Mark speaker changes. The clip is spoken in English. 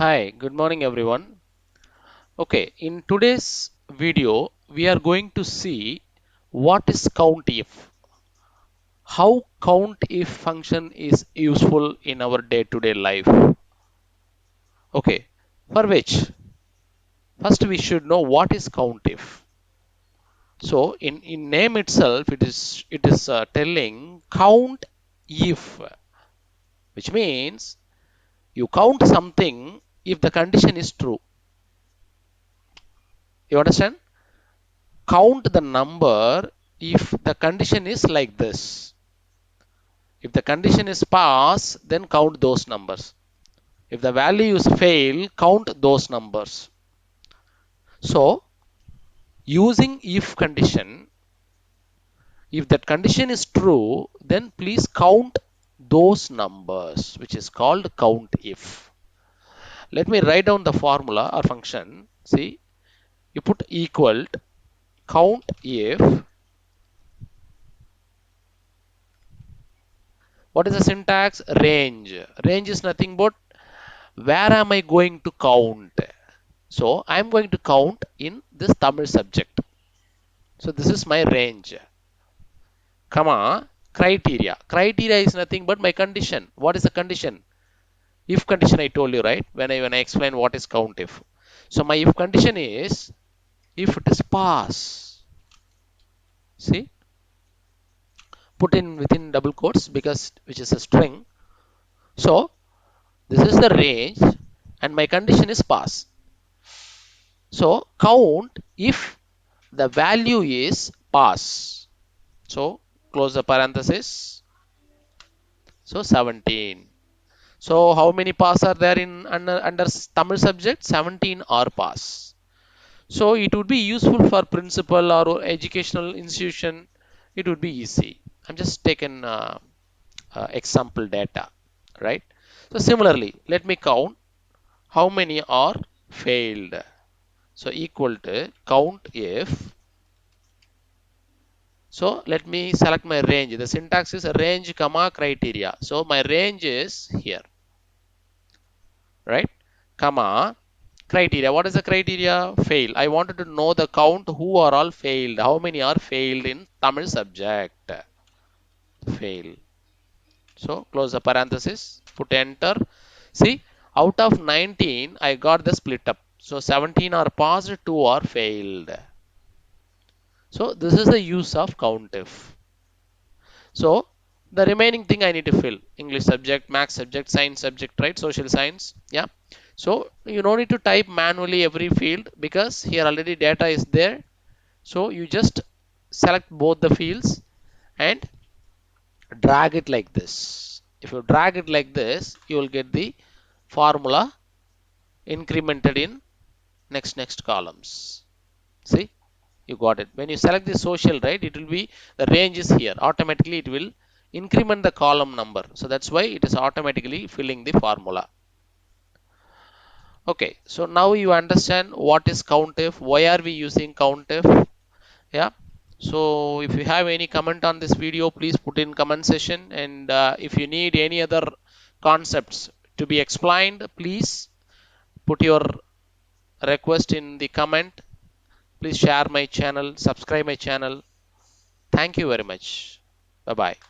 Speaker 1: Hi, good morning everyone. Okay, in today's video, we are going to see what is Countif, how Countif function is useful in our day-to-day life. Okay, for which first we should know what is Countif. So in name itself, it is telling count if, which means you count something if the condition is true. You understand? Count the number if the condition is like this. If the condition is pass, then count those numbers. If the value is fail, count those numbers. So, using if condition, if that condition is true, then please count those numbers, which is called count if. Let me write down the formula or function. See, you put equal to count if. What is the syntax? Range. Range is nothing but where am I going to count? So I am going to count in this Tamil subject. So this is my range. Comma, criteria. Criteria is nothing but my condition. What is the condition? If condition I told you, right? When I explain what is count if. So my if condition is if it is pass. See, put in within double quotes because which is a string. So this is the range and my condition is pass. So count if the value is pass. So close the parenthesis. So 17. So how many pass are there in under Tamil subject? 17 are pass. So it would be useful for principal or educational institution. It would be easy. I'm just taking example data, right? So similarly, let me count how many are failed. So equal to count if. So let me select my range. The syntax is range comma criteria. So my range is here, right? Comma criteria. What is the criteria? Fail. I wanted to know the count who are all failed. How many are failed in Tamil subject? Fail. So close the parenthesis. Put enter. See, out of 19, I got the split up. So 17 are passed, 2 are failed. So this is the use of COUNTIF. So the remaining thing I need to fill English subject, math subject, science subject, right? Social science. Yeah. So you don't need to type manually every field because here already data is there. So you just select both the fields and drag it like this. If you drag it like this, you will get the formula incremented in next columns. See, you got it. When you select the social, right, it will be the range is here. Automatically it will increment the column number. So that's why it is automatically filling the formula. Okay, so now you understand what is COUNTIF, why are we using COUNTIF? Yeah. So if you have any comment on this video, please put in comment section. And if you need any other concepts to be explained, please put your request in the comment. Please share my channel, subscribe my channel. Thank you very much. Bye bye.